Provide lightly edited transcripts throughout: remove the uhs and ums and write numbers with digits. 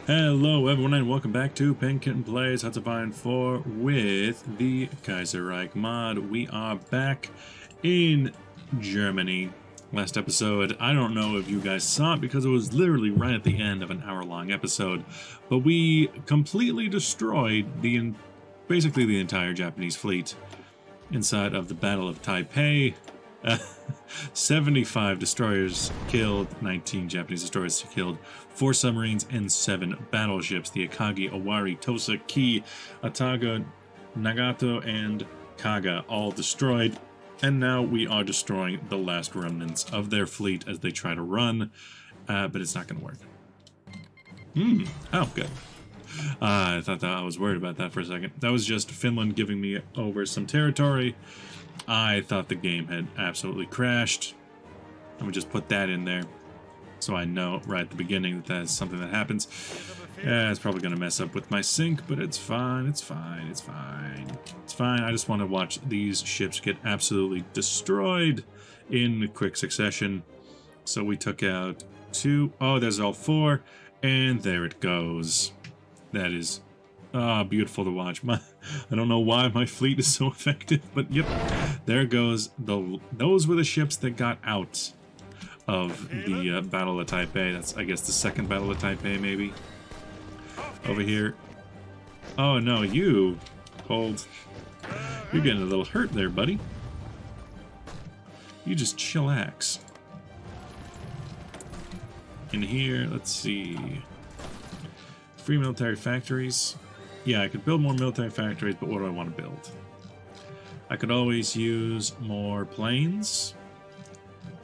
Hello everyone and welcome back to Kitten Plays Hearts of Iron 4 with the Kaiserreich mod. We are back in Germany. Last episode, I don't know if you guys saw it because it was literally right at the end of an hour-long episode, but we completely destroyed basically the entire Japanese fleet inside of the Battle of Taipei. 75 destroyers killed, 19 Japanese destroyers killed, 4 submarines, and 7 battleships. The Akagi, Owari, Tosa, Ki, Ataga, Nagato, and Kaga all destroyed. And now we are destroying the last remnants of their fleet as they try to run, but it's not going to work. Oh, good. I thought that I was worried about that for a second. That was just Finland giving me over some territory. I thought the game had absolutely crashed. Let me just put that in there so I know right at the beginning that that's something that happens. Yeah, it's probably going to mess up with my sync, but it's fine, it's fine, it's fine. It's fine, I just want to watch these ships get absolutely destroyed in quick succession. So we took out 2. Oh, there's all 4, and there it goes. That is beautiful to watch. I don't know why my fleet is so effective, but yep, there goes. Those were the ships that got out of the Battle of Taipei. That's, I guess, the second Battle of Taipei, maybe. Over here. Oh no, you hold. You're getting a little hurt there, buddy. You just chillax. In here, let's see. Free military factories. Yeah, I could build more military factories, but what do I want to build? I could always use more planes.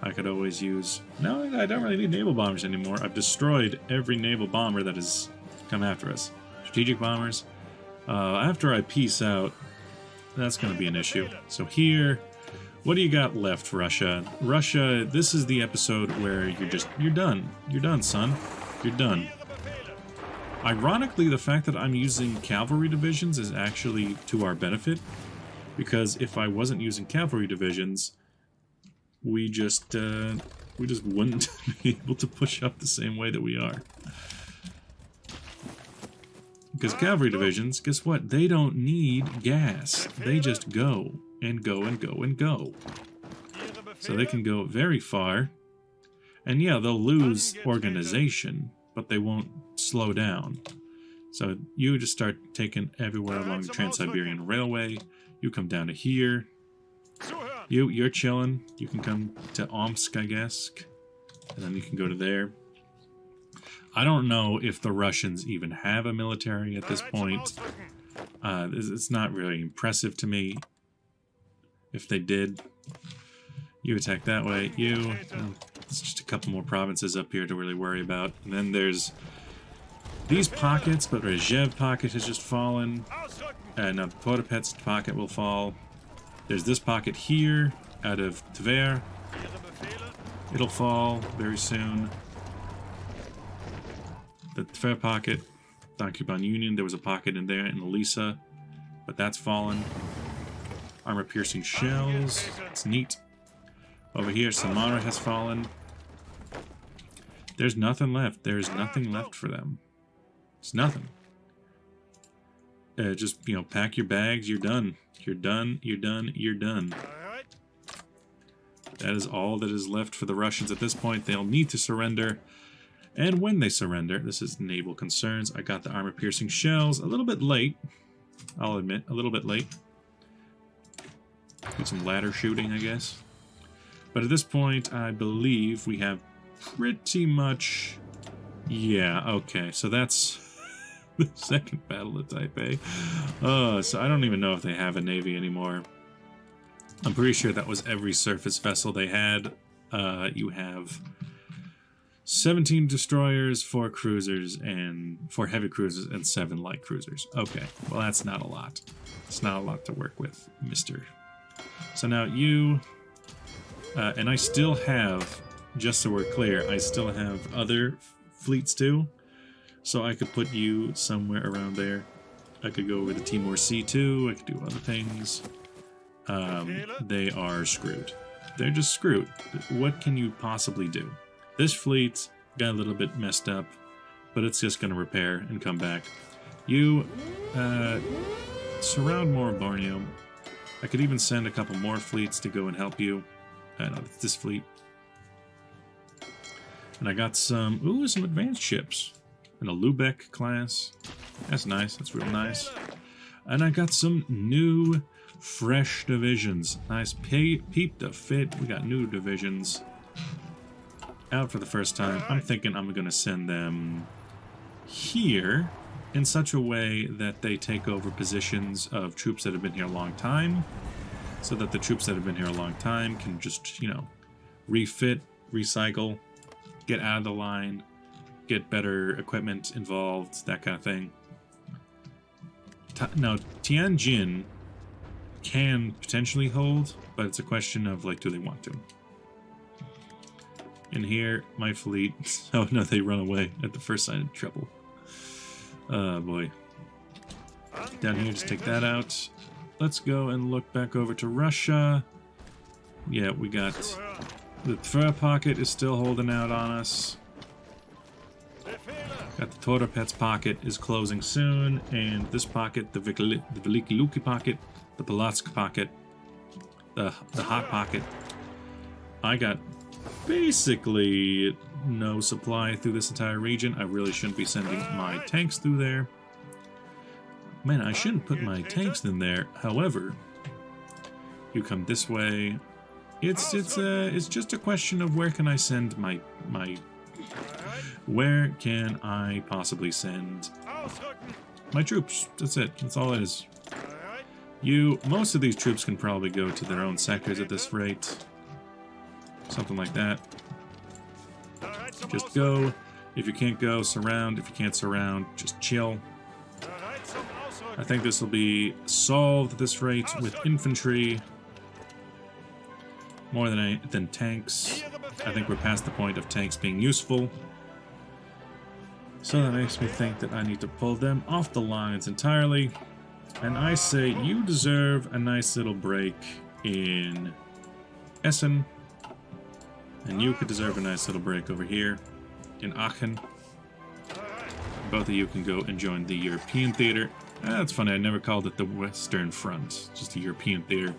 I could always use... No, I don't really need naval bombers anymore. I've destroyed every naval bomber that has come after us. Strategic bombers. After I peace out, that's going to be an issue. So here, what do you got left, Russia? Russia, this is the episode where you're done. You're done, son. You're done. Ironically, the fact that I'm using cavalry divisions is actually to our benefit, because if I wasn't using cavalry divisions, we just wouldn't be able to push up the same way that we are. Because cavalry divisions, guess what? They don't need gas. They just go and go and go and go. So they can go very far, and yeah, they'll lose organization, but they won't slow down. So you just start taking everywhere along the Trans-Siberian Railway. You come down to here. You're chilling. You can come to Omsk, I guess. And then you can go to there. I don't know if the Russians even have a military at this point. It's not really impressive to me. If they did, you attack that way. It's just a couple more provinces up here to really worry about. And then there's these pockets, but Rejev pocket has just fallen. Now the Podapets pocket will fall. There's this pocket here, out of Tver. It'll fall very soon. The Tver pocket, Dankuban Union, there was a pocket in there in Elisa, but that's fallen. Armor-piercing shells, it's neat. Over here, Samara has fallen. There's nothing left. There's nothing left for them. It's nothing. Just, pack your bags. You're done. You're done. You're done. You're done. That is all that is left for the Russians at this point. They'll need to surrender. And when they surrender, this is naval concerns. I got the armor-piercing shells a little bit late. I'll admit, a little bit late. Do some ladder shooting, I guess. But at this point, I believe we have pretty much... Yeah, okay, so that's the second Battle of Taipei. So I don't even know if they have a navy anymore. I'm pretty sure that was every surface vessel they had. You have 17 destroyers, 4 cruisers, and 4 heavy cruisers, and 7 light cruisers. Okay, well that's not a lot. It's not a lot to work with, mister. So now you... and I still have, just so we're clear, I still have other fleets too. So I could put you somewhere around there. I could go over to Timor Sea too. I could do other things. They are screwed. They're just screwed. What can you possibly do? This fleet got a little bit messed up. but it's just going to repair and come back. You surround more of Borneo. I could even send a couple more fleets to go and help you. No, it's this fleet. And I got some advanced ships. And a Lubeck class. That's nice. That's real nice. And I got some new, fresh divisions. Nice. Peep the fit. We got new divisions out for the first time. I'm thinking I'm going to send them here in such a way that they take over positions of troops that have been here a long time, so that the troops that have been here a long time can just, you know, refit, recycle, get out of the line, get better equipment involved, that kind of thing. Now, Tianjin can potentially hold, but it's a question of, like, do they want to? In here, my fleet... Oh, no, they run away at the first sign of trouble. Oh, boy. Down here, just take that out. Let's go and look back over to Russia. Yeah, we got... The Tver pocket is still holding out on us. Got the Toropets pocket is closing soon, and this pocket, the Veliki Luki pocket, the Polotsk pocket, the Hot pocket. I got basically no supply through this entire region. I really shouldn't be sending my tanks through there. Man, I shouldn't put my tanks in there. However, you come this way. It's just a question of where can I send my where can I possibly send my troops? That's it. That's all it is. Most of these troops can probably go to their own sectors at this rate. Something like that. Just go. If you can't go, surround. If you can't surround, just chill. I think this will be solved at this rate with infantry more than tanks. I think we're past the point of tanks being useful. So that makes me think that I need to pull them off the lines entirely. And I say you deserve a nice little break in Essen. And you could deserve a nice little break over here in Aachen. Both of you can go and join the European theater. That's funny, I never called it the Western Front, just the European theater.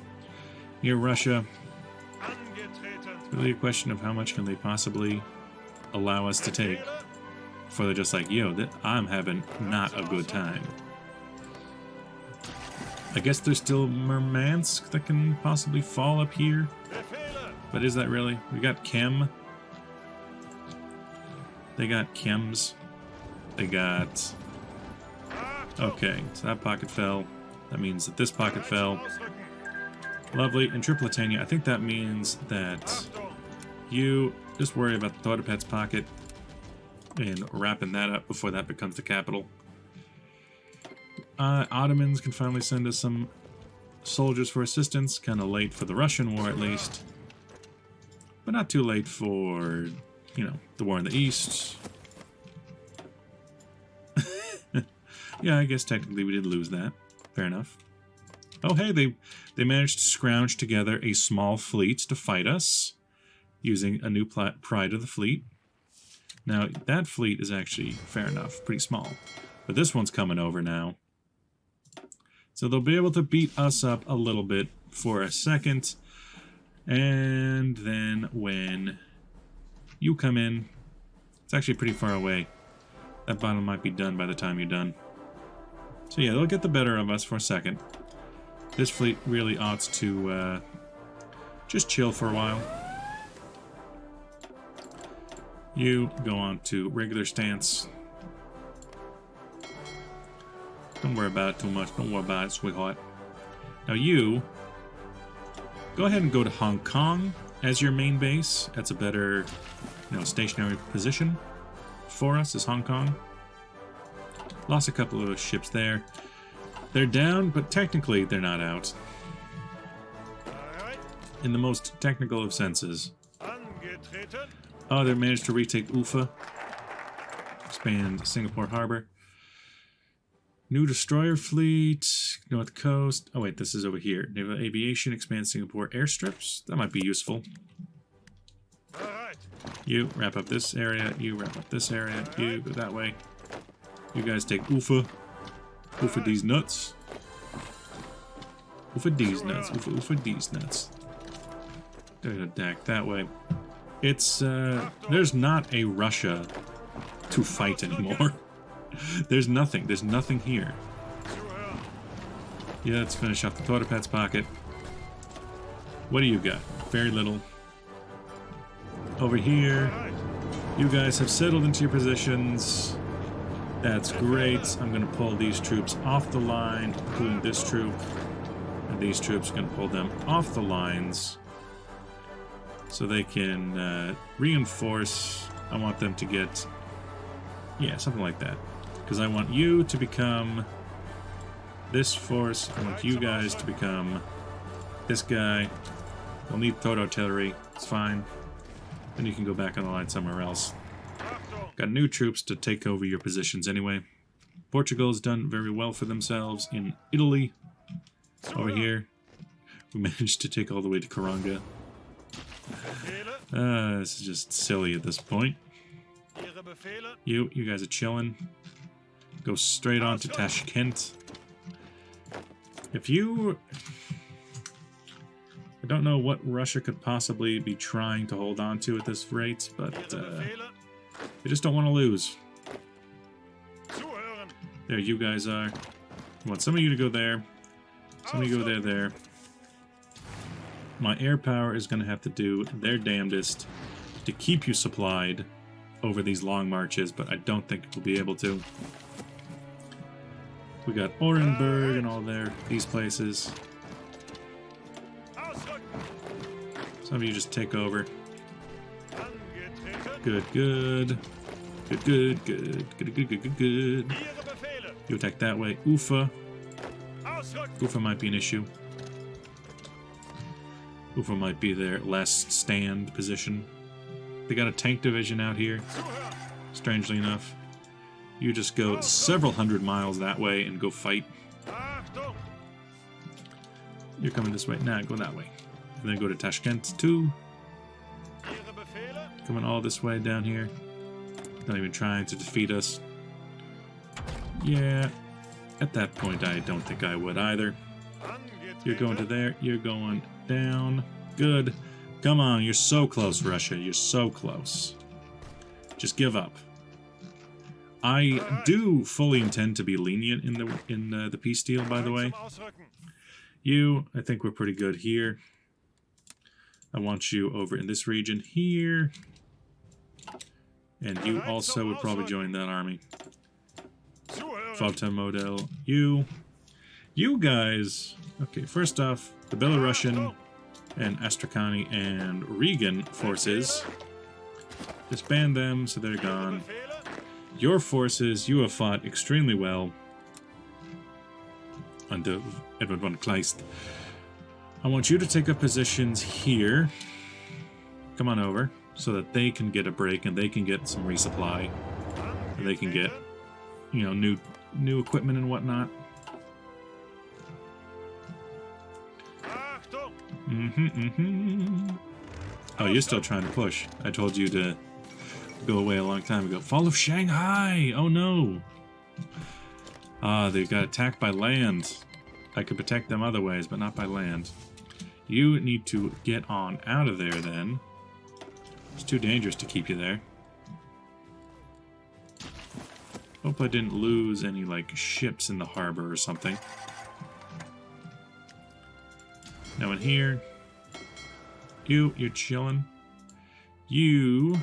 Near Russia. It's really a question of how much can they possibly allow us to take before they're just like, yo, I'm having not a good time. I guess there's still Murmansk that can possibly fall up here. But is that really? We got Chem. They got Chems. They got... Okay, so that pocket fell. That means that this pocket fell. Lovely. And Tripletania, I think that means that you just worry about the Toropets pocket and wrapping that up before that becomes the capital. Ottomans can finally send us some soldiers for assistance. Kind of late for the Russian war, at least. But not too late for, you know, the war in the East. Yeah, I guess technically we did lose that. Fair enough. Oh, hey, they managed to scrounge together a small fleet to fight us using a new Pride of the Fleet. Now, that fleet is actually, fair enough, pretty small. But this one's coming over now. So they'll be able to beat us up a little bit for a second. And then when you come in, it's actually pretty far away. That battle might be done by the time you're done. So yeah, they'll get the better of us for a second. This fleet really ought to just chill for a while. You go on to regular stance. Don't worry about it too much. Don't worry about it, sweetheart. Now you go ahead and go to Hong Kong as your main base. That's a better, you know, stationary position for us, is Hong Kong. Lost a couple of ships there. They're down, but technically they're not out. In the most technical of senses. Oh, they managed to retake Ufa. Expand Singapore Harbor. New destroyer fleet, North Coast. Oh wait, this is over here. Naval Aviation, expand Singapore airstrips. That might be useful. You wrap up this area. You wrap up this area. You go that way. You guys take Ufa. Ufa these nuts. Ufa these nuts. Ufa these nuts. They're gonna attack that way. It's, there's not a Russia to fight anymore. There's nothing. There's nothing here. Yeah, let's finish off the Totopet's pocket. What do you got? Very little. Over here, you guys have settled into your positions. That's great. I'm going to pull these troops off the line, including this troop. And these troops are going to pull them off the lines so they can reinforce. I want them to get, yeah, something like that. Because I want you to become this force. I want you guys to become this guy. We'll need throat artillery. It's fine. Then you can go back on the line somewhere else. Got new troops to take over your positions anyway. Portugal's done very well for themselves in Italy. Over here, we managed to take all the way to Karanga. This is just silly at this point. You guys are chilling. Go straight on to Tashkent. If you... I don't know what Russia could possibly be trying to hold on to at this rate, but they just don't want to lose. There you guys are. I want some of you to go there. Some of you go there. My air power is going to have to do their damnedest to keep you supplied over these long marches, but I don't think it will be able to. We got Orenburg and all these places. Some of you just take over. Good. Good. You attack that way. Ufa. Ufa might be an issue. Ufa might be their last stand position. They got a tank division out here, strangely enough. You just go several hundred miles that way and go fight. You're coming this way. Nah, go that way. And then go to Tashkent too. Coming all this way down here. Not even trying to defeat us. Yeah, at that point I don't think I would either. You're going to there. You're going down. Good. Come on, you're so close, Russia. You're so close. Just give up. I do fully intend to be lenient in the peace deal, by the way. You, I think we're pretty good here. I want you over in this region here. And you also would probably join that army. Falta model. You guys... Okay, first off, the Belarusian and Astrakani and Regan forces. Disband them so they're gone. Your forces, you have fought extremely well under Edward von Kleist. I want you to take up positions here. Come on over, so that they can get a break and they can get some resupply. And they can get, you know, new equipment and whatnot. Oh, you're still trying to push. I told you to go away a long time ago. Fall of Shanghai! Oh no! They got attacked by land. I could protect them other ways, but not by land. You need to get on out of there then. It's too dangerous to keep you there. Hope I didn't lose any, like, ships in the harbor or something. Now in here, you're chilling. You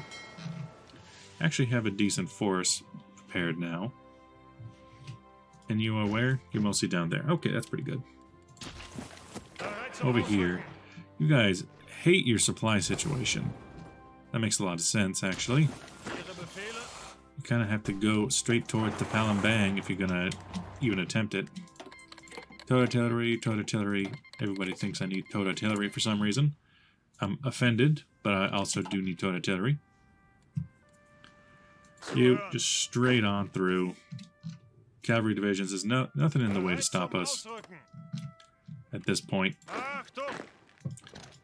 actually have a decent force prepared now. And you are where? You're mostly down there. Okay, that's pretty good. Over here, you guys hate your supply situation. That makes a lot of sense, actually. You kind of have to go straight toward the Palembang if you're gonna even attempt it. Towed artillery. Everybody thinks I need towed artillery for some reason. I'm offended, but I also do need towed artillery. You just straight on through. Cavalry divisions. There's nothing in the way to stop us at this point.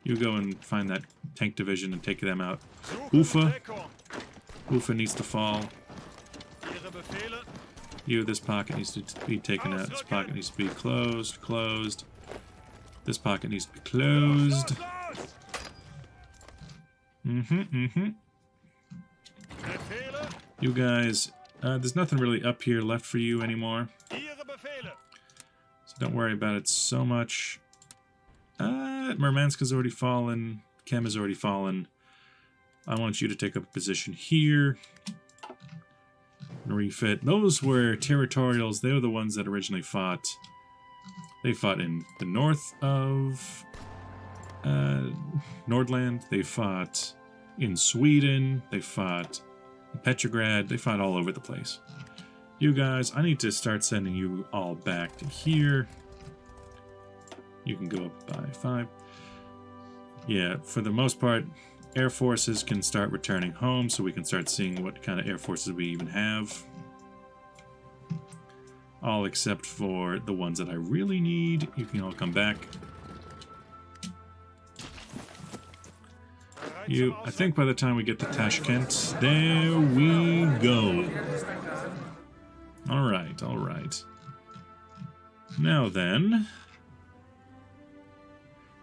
You go and find that tank division and take them out. Ufa. Ufa needs to fall. This pocket needs to be taken out. This pocket needs to be closed. Closed. This pocket needs to be closed. You guys, there's nothing really up here left for you anymore. So don't worry about it so much. Murmansk has already fallen. Kem has already fallen. I want you to take up a position here. And refit. Those were territorials. They were the ones that originally fought. They fought in the north of Nordland. They fought in Sweden. They fought in Petrograd. They fought all over the place. You guys, I need to start sending you all back to here. You can go up by 5. Yeah, for the most part, air forces can start returning home, so we can start seeing what kind of air forces we even have. All except for the ones that I really need. You can all come back. I think by the time we get to Tashkent, there we go. Alright, alright. Now then,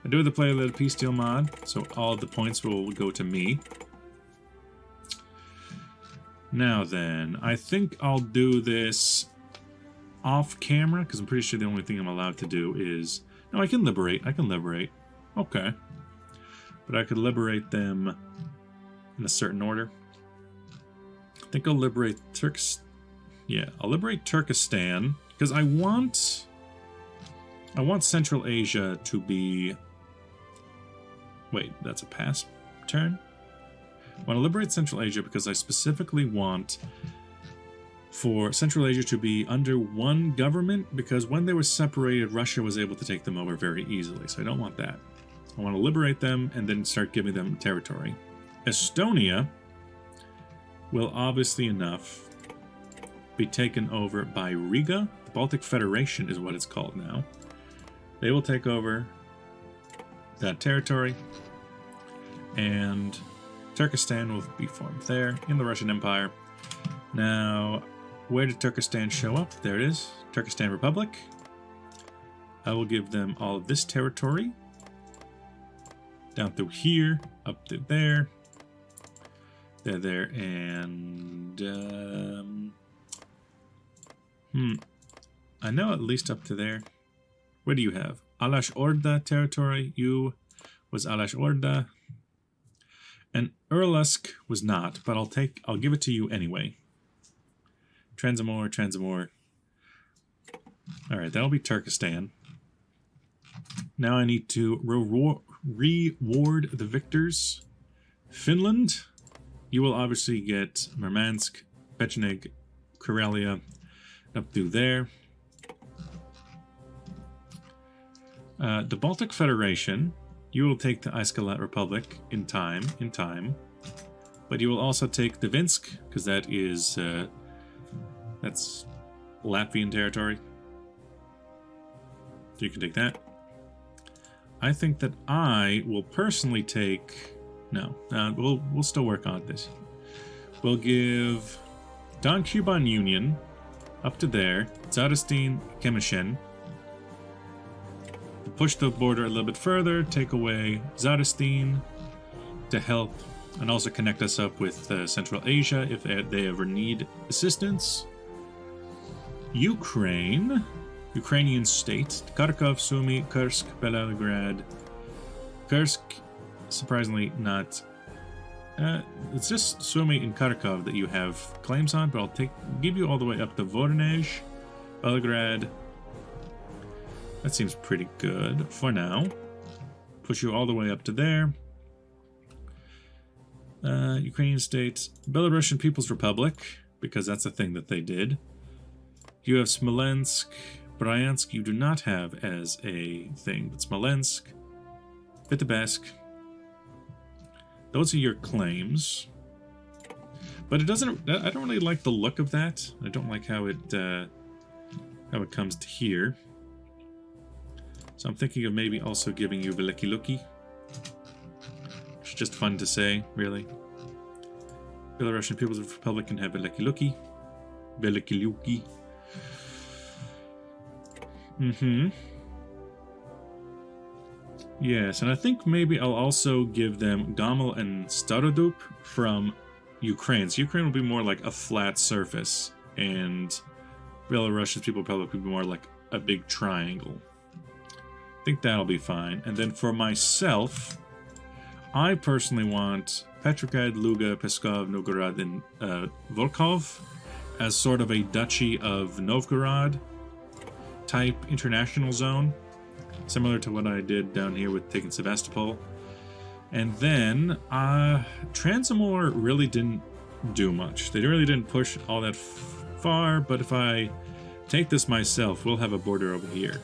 I do the player-led peace deal mod, so all the points will go to me. Now then, I think I'll do this off camera, because I'm pretty sure the only thing I'm allowed to do is... No, I can liberate. Okay. But I could liberate them in a certain order. I think I'll liberate I'll liberate Turkistan, because I want Central Asia to be... Wait, that's a pass turn? I want to liberate Central Asia because I specifically want for Central Asia to be under one government, because when they were separated, Russia was able to take them over very easily, so I don't want that. I want to liberate them and then start giving them territory. Estonia will obviously enough be taken over by Riga. The Baltic Federation is what it's called now. They will take over that territory, and Turkestan will be formed there in the Russian Empire. Now, where did Turkestan show up? There it is, Turkistan Republic. I will give them all of this territory. Down through here, up to there. There, and... I know at least up to there. What do you have? Alash Orda territory. You was Alash Orda. And Urlusk was not, but I'll give it to you anyway. Transamore. Alright, that'll be Turkestan. Now I need to reward the victors. Finland, you will obviously get Murmansk, Pecheneg, Karelia, up through there. The Baltic Federation, you will take the Iskalat Republic in time, but you will also take the Vinsk, because that is that's Latvian territory. You can take that. I think that I will personally take... No, we'll still work on this. We'll give Don Kuban Union up to there, Zadestin, Kemishen. Push the border a little bit further, take away Zadestin to help and also connect us up with Central Asia if they ever need assistance. Ukrainian state, Kharkov, Sumy, Kursk, Belgrad. Kursk, surprisingly not. It's just Sumy and Kharkov that you have claims on, but I'll give you all the way up to Voronezh, Belgrad. That seems pretty good for now. Push you all the way up to there. Ukrainian state, Belarusian People's Republic, because that's a thing that they did. You have Smolensk, Bryansk you do not have as a thing, but Smolensk, Vitebsk. Those are your claims. But it doesn't, I don't really like the look of that. I don't like how it comes to here. So I'm thinking of maybe also giving you Veliki Luki. just fun to say, really. Belarusian People's Republic can have Velikiluki. Velikiluki. Yes, and I think maybe I'll also give them Gomel and Starodup from Ukraine. So Ukraine will be more like a flat surface, and Belarusian People's Republic will be more like a big triangle. I think that'll be fine. And then for myself, I personally want Petrograd, Luga, Peskov, Novgorod, and Volkov as sort of a Duchy of Novgorod type international zone, similar to what I did down here with taking Sevastopol. And then Transamore really didn't do much. They really didn't push all that far, but if I take this myself, we'll have a border over here.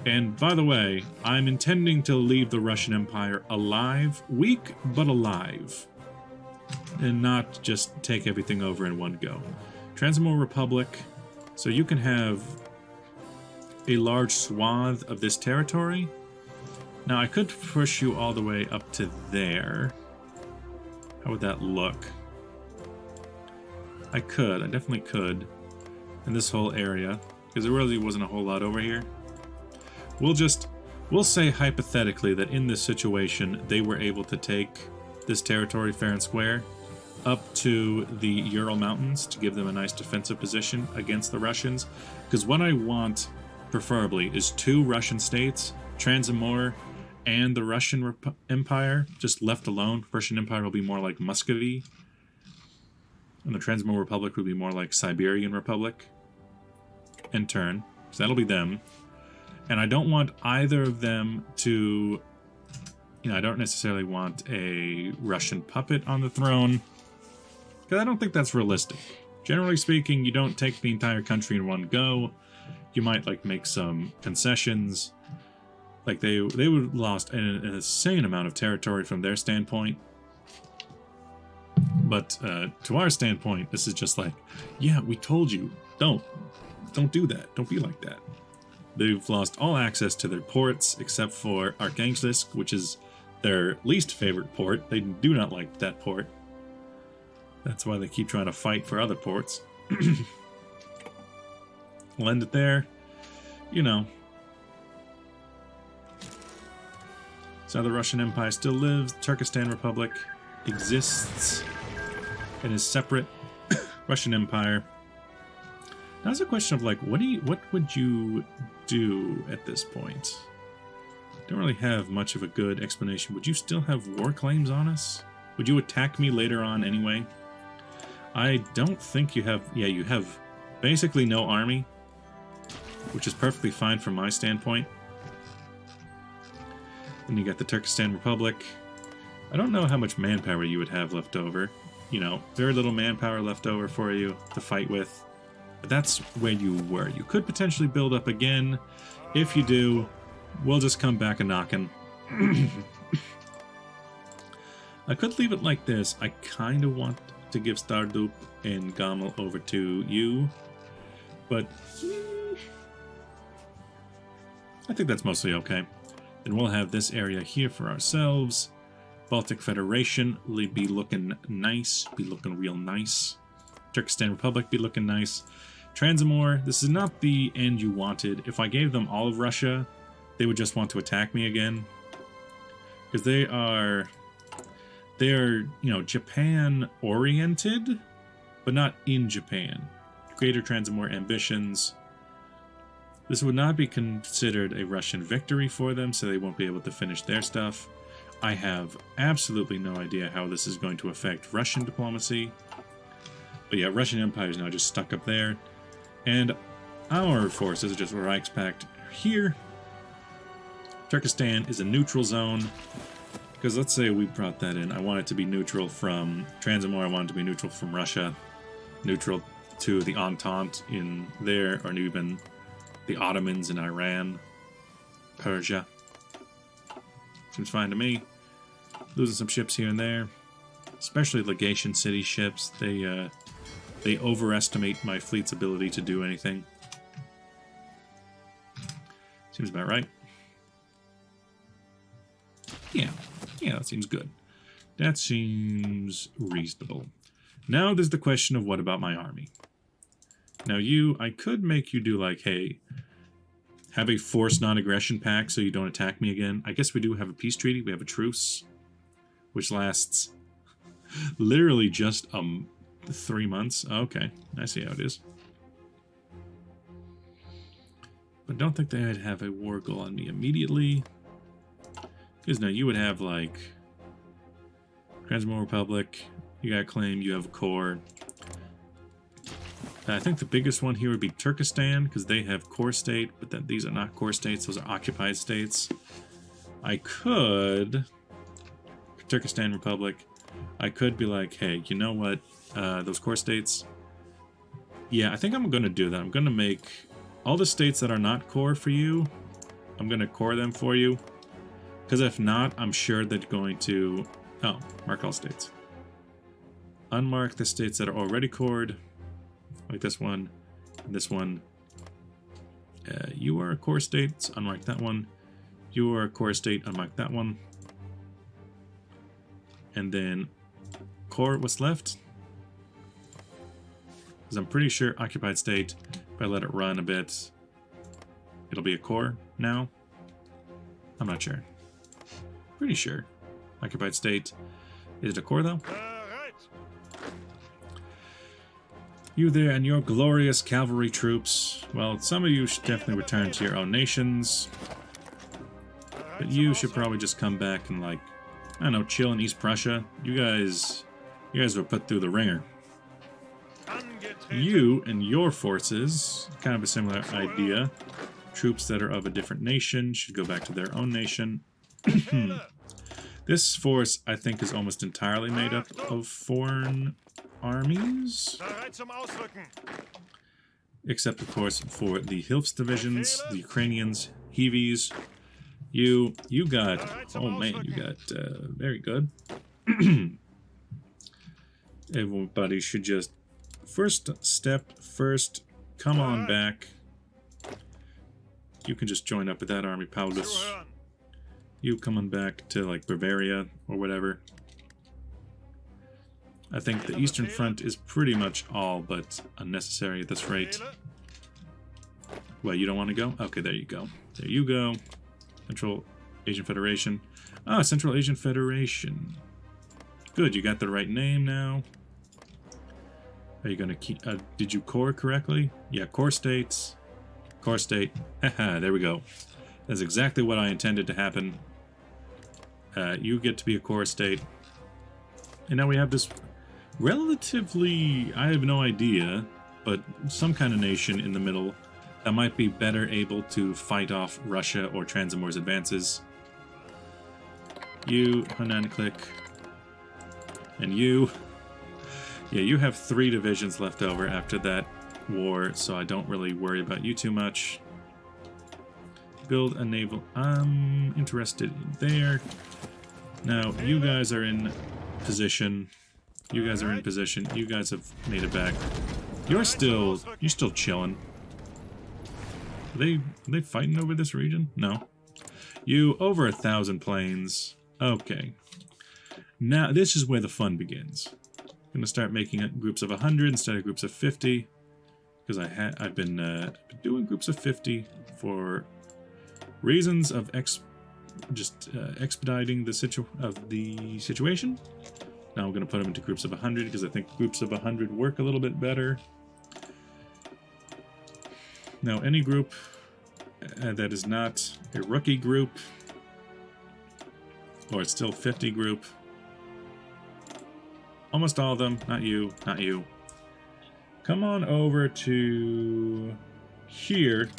And by the way, I'm intending to leave the Russian Empire alive, weak but alive, and not just take everything over in one go. Transamore Republic, so you can have a large swath of this territory. Now I could push you all the way up to there. How would that look? I definitely could, in this whole area, because there really wasn't a whole lot over here. We'll say hypothetically that in this situation, they were able to take this territory fair and square up to the Ural Mountains to give them a nice defensive position against the Russians. Because what I want, preferably, is 2 Russian states, Transamore and the Russian Empire, just left alone. Russian Empire will be more like Muscovy, and the Transamore Republic will be more like Siberian Republic. And turn. So that'll be them. And I don't want either of them to... I don't necessarily want a Russian puppet on the throne, because I don't think that's realistic. Generally speaking, you don't take the entire country in one go. You might, like, make some concessions. Like, they would have lost an insane amount of territory from their standpoint. But to our standpoint, this is just like, yeah, we told you, don't do that. Don't be like that. They've lost all access to their ports except for Arkhangelsk, which is their least favorite port. They do not like that port. That's why they keep trying to fight for other ports. We'll end it there. So the Russian Empire still lives. Turkistan Republic exists and is separate. Russian Empire. Now it's a question of, like, what would you do at this point? Don't really have much of a good explanation. Would you still have war claims on us? Would you attack me later on anyway? I don't think you have... Yeah, you have basically no army, which is perfectly fine from my standpoint. Then you got the Turkistan Republic. I don't know how much manpower you would have left over. Very little manpower left over for you to fight with. But that's where you were. You could potentially build up again. If you do, we'll just come back a-knocking. I could leave it like this. I kind of want to give Stardup and Gomel over to you. But I think that's mostly okay. Then we'll have this area here for ourselves. Baltic Federation will be looking nice. Be looking real nice. Turkistan Republic be looking nice. Transamore, this is not the end you wanted. If I gave them all of Russia, they would just want to attack me again. Because they are, Japan-oriented, but not in Japan. Greater Transamore ambitions. This would not be considered a Russian victory for them, so they won't be able to finish their stuff. I have absolutely no idea how this is going to affect Russian diplomacy. But yeah, Russian Empire is now just stuck up there. And our forces are just Reichspakt here. Turkestan is a neutral zone. Because let's say we brought that in. I want it to be neutral from Transamore. I want it to be neutral from Russia. Neutral to the Entente in there, or even the Ottomans in Iran. Persia. Seems fine to me. Losing some ships here and there. Especially Legation City ships. They overestimate my fleet's ability to do anything. Seems about right. Yeah, that seems good. That seems reasonable. Now there's the question of what about my army? Now I could make you do like, hey, have a forced non-aggression pact so you don't attack me again. I guess we do have a peace treaty. We have a truce, which lasts literally just 3 months. Okay, I see how it is. But don't think they'd have a war goal on me immediately. Because now you would have like Turkistan Republic, you got a claim, you have a core. I think the biggest one here would be Turkistan, because they have core state, but then these are not core states, those are occupied states. I could, Turkistan Republic, I could be like, hey, you know what, those core states, yeah, I think I'm going to do that. I'm going to make all the states that are not core for you, I'm going to core them for you, because if not, I'm sure they're going to, oh, mark all states. Unmark the states that are already cored, like this one, and this one. You are a core state, so unmark that one. You are a core state, unmark that one. And then core what's left. Because I'm pretty sure occupied state, if I let it run a bit, it'll be a core now. I'm not sure. Pretty sure. Occupied state. Is it a core though? You there and your glorious cavalry troops. Well, some of you should definitely return to your own nations. But you should probably just come back and, like, I don't know, chill in East Prussia. You guys were put through the ringer. You and your forces, kind of a similar idea. Troops that are of a different nation should go back to their own nation. This force, I think, is almost entirely made up of foreign armies, except of course for the Hilfs divisions, the Ukrainians, Heavies. You got, oh man, you got very good. Everybody should just first come on back. You can just join up with that army, Paulus. You come on back to like Bavaria or whatever. I think the Eastern Front is pretty much all but unnecessary at this rate. Well, you don't want to go? Okay, there you go. There you go. Central Asian Federation. Ah, Central Asian Federation. Good, you got the right name now. Are you going to keep... did you core correctly? Yeah, core states. Core state. Haha, there we go. That's exactly what I intended to happen. You get to be a core state. And now we have this relatively, I have no idea, but some kind of nation in the middle that might be better able to fight off Russia or Transamor's advances. You, Hunan click. And you. Yeah, you have 3 divisions left over after that war, so I don't really worry about you too much. Build a naval. I'm interested in there. Now, you guys are in position. You guys are in position. You guys have made it back. You're still chilling. Are they fighting over this region? No. You over 1,000 planes. Okay. Now this is where the fun begins. I'm gonna start making groups of 100 instead of groups of 50, because I've been doing groups of 50 for reasons of expediting the situation. Now I'm going to put them into groups of 100 because I think groups of 100 work a little bit better. Now any group that is not a rookie group, or it's still 50 group, almost all of them, not you, not you. Come on over to here.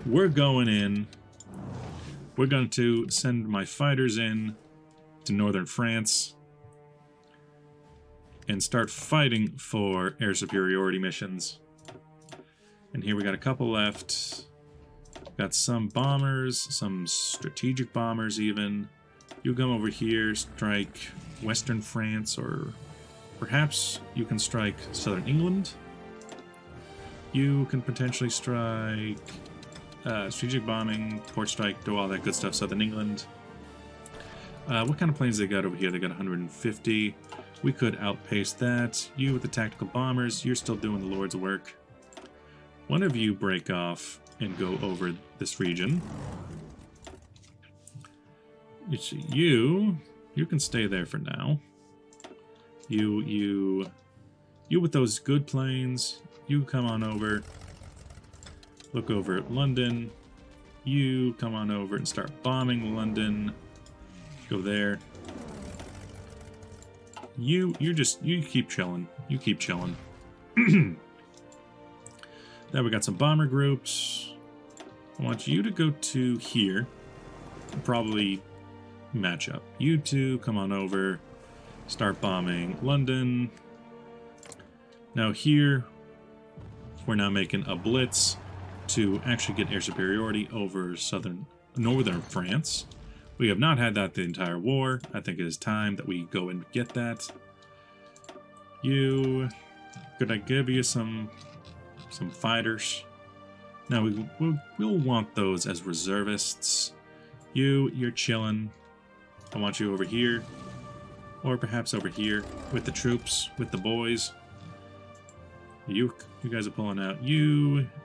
We're going in. We're going to send my fighters in to northern France and start fighting for air superiority missions. And here we got a couple left. Got some bombers, some strategic bombers even. You come over here, strike western France, or perhaps you can strike southern England. You can potentially strike strategic bombing, port strike, do all that good stuff, southern England. What kind of planes they got over here? They got 150. We could outpace that. You with the tactical bombers, you're still doing the Lord's work. One of you break off and go over this region. You can stay there for now. You with those good planes, you come on over. Look over at London. You come on over and start bombing London. Go there. You keep chilling. You keep chilling. Then we got some bomber groups. I want you to go to here. Probably match up. You two come on over. Start bombing London. Now here, we're now making a blitz to actually get air superiority over northern France. We have not had that the entire war. I think it is time that we go and get that. Could I give you some fighters? No, we'll want those as reservists. You're chilling. I want you over here, or perhaps over here with the troops, with the boys. You guys are pulling out.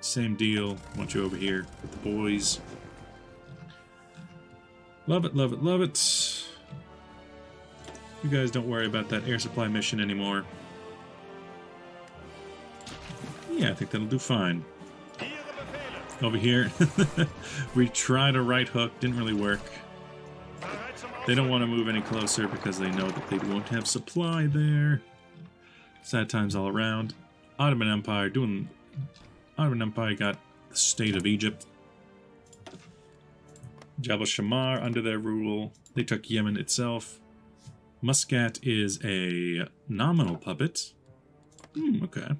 Same deal. I want you over here with the boys. Love it, love it, love it. You guys don't worry about that air supply mission anymore. Yeah, I think that'll do fine. Over here, we tried a right hook, didn't really work. They don't want to move any closer because they know that they won't have supply there. Sad times all around. Ottoman Empire got the state of Egypt. Jabal Shammar under their rule. They took Yemen itself. Muscat is a nominal puppet. Okay.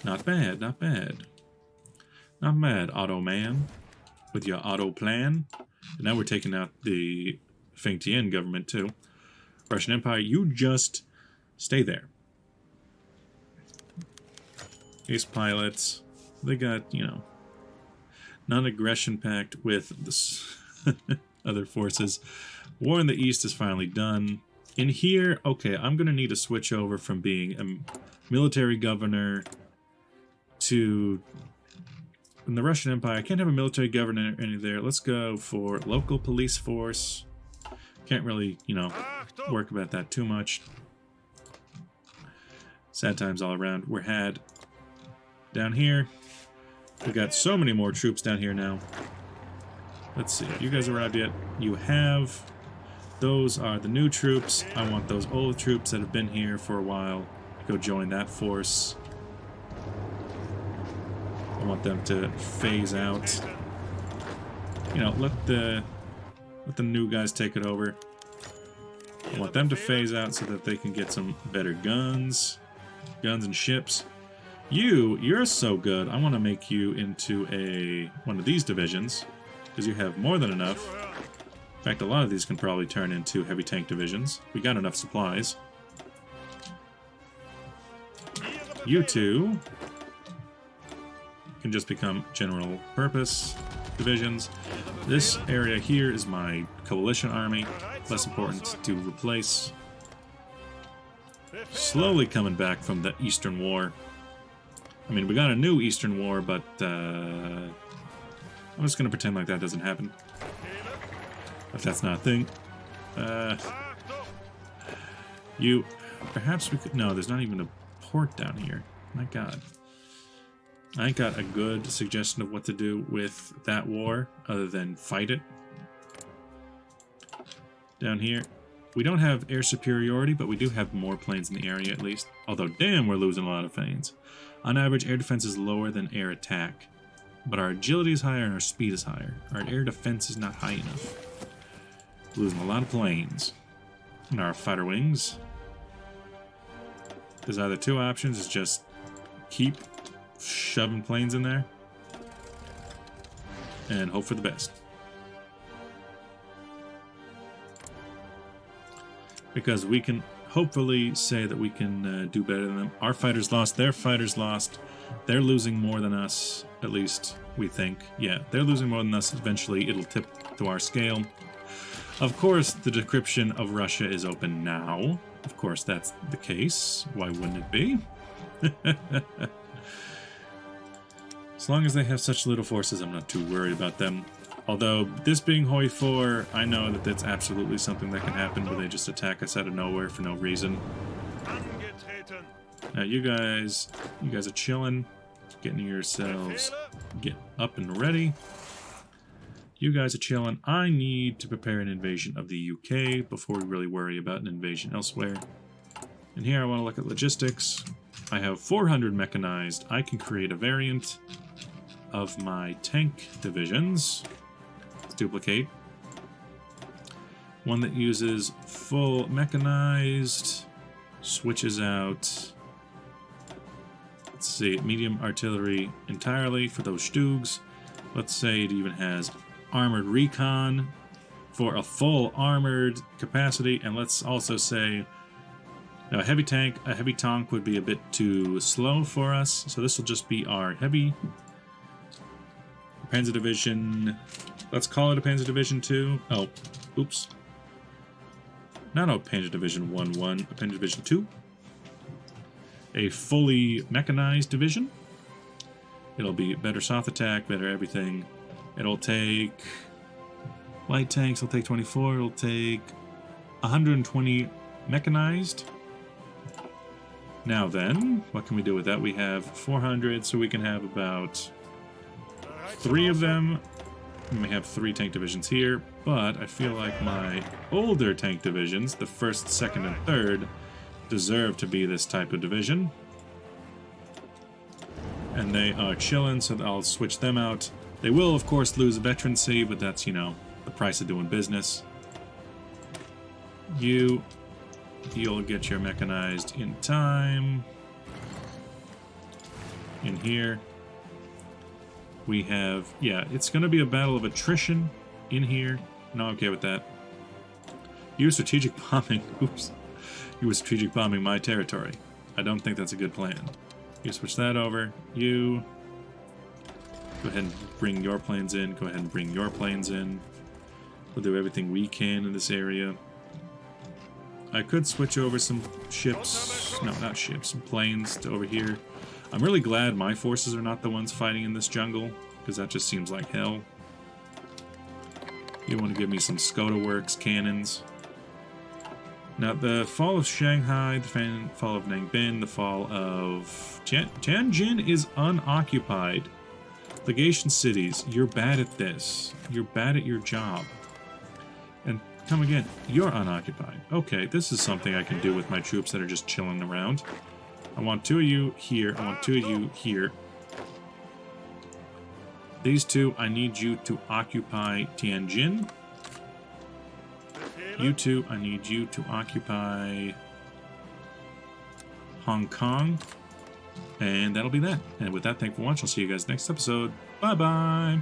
Not bad, not bad. Not bad, Ottoman. With your Otto plan. And now we're taking out the Feng Tian government too. Russian Empire, you just stay there. Ace pilots. They got, non-aggression pact with the other forces. War in the East is finally done. In here, okay, I'm going to need to switch over from being a military governor to... In the Russian Empire, I can't have a military governor any there. Let's go for local police force. Can't really, work about that too much. Sad times all around. We're had down here. We've got so many more troops down here now. Let's see. You guys arrived yet? You have. Those are the new troops. I want those old troops that have been here for a while to go join that force. I want them to phase out. Let the new guys take it over. I want them to phase out so that they can get some better guns and ships. You're so good. I want to make you into one of these divisions because you have more than enough. In fact, a lot of these can probably turn into heavy tank divisions. We got enough supplies. You two can just become general purpose divisions. This area here is my coalition army. Less important to replace. Slowly coming back from the Eastern War. I mean, we got a new Eastern War, but I'm just going to pretend like that doesn't happen. If that's not a thing. Perhaps we could... No, there's not even a port down here. My god. I ain't got a good suggestion of what to do with that war, other than fight it. Down here. We don't have air superiority, but we do have more planes in the area at least. Although, damn, we're losing a lot of planes. On average, air defense is lower than air attack. But our agility is higher and our speed is higher. Our air defense is not high enough. Losing a lot of planes. And our fighter wings. There's either two options. It's just keep shoving planes in there and hope for the best. Because we can hopefully say that we can do better than them. Our fighters lost, their fighters lost. They're losing more than us, at least we think. Yeah, they're losing more than us. Eventually it'll tip to our scale. Of course, the decryption of Russia is open now. Of course, that's the case. Why wouldn't it be? As long as they have such little forces, I'm not too worried about them. Although, this being Hoi4, I know that that's absolutely something that can happen where they just attack us out of nowhere for no reason. Now, you guys are chilling, getting yourselves get up and ready. You guys are chilling. I need to prepare an invasion of the UK before we really worry about an invasion elsewhere. And here I want to look at logistics. I have 400 mechanized. I can create a variant of my tank divisions. Let's duplicate. One that uses full mechanized, switches out, let's see, medium artillery entirely for those Stugs. Let's say it even has armored recon for a full armored capacity, and let's also say now a heavy tank would be a bit too slow for us, so this will just be our heavy Panzer Division. Let's call it a Panzer Division 2. Oh, oops. Not a Panzer Division 1-1, a Panzer Division 2. A fully mechanized division. It'll be better soft attack, better everything. It'll take light tanks, it'll take 24, it'll take 120 mechanized. Now then, what can we do with that? We have 400, so we can have about 3 of them. And we have 3 tank divisions here, but I feel like my older tank divisions, the 1st, 2nd, and 3rd, deserve to be this type of division. And they are chilling, so I'll switch them out. They will, of course, lose veterancy, but that's, you know, the price of doing business. You'll get your mechanized in time. In here, we have, yeah, it's going to be a battle of attrition in here. No, I'm okay with that. You were strategic bombing. Oops. You were strategic bombing my territory. I don't think that's a good plan. You switch that over. You go ahead and bring your planes in. Go ahead and bring your planes in. We'll do everything we can in this area. I could switch over some ships. No, not ships. Some planes to over here. I'm really glad my forces are not the ones fighting in this jungle, because that just seems like hell. You want to give me some Skoda Works cannons. Now, the fall of Shanghai, the fall of Nangbin, the fall of Tianjin is unoccupied. Legation cities, you're bad at this. You're bad at your job. And come again, you're unoccupied. Okay, this is something I can do with my troops that are just chilling around. I want 2 of you here. I want 2 of you here. These 2, I need you to occupy Tianjin. You 2, I need you to occupy Hong Kong. And that'll be that. And with that, thank you for watching. I'll see you guys next episode. Bye-bye.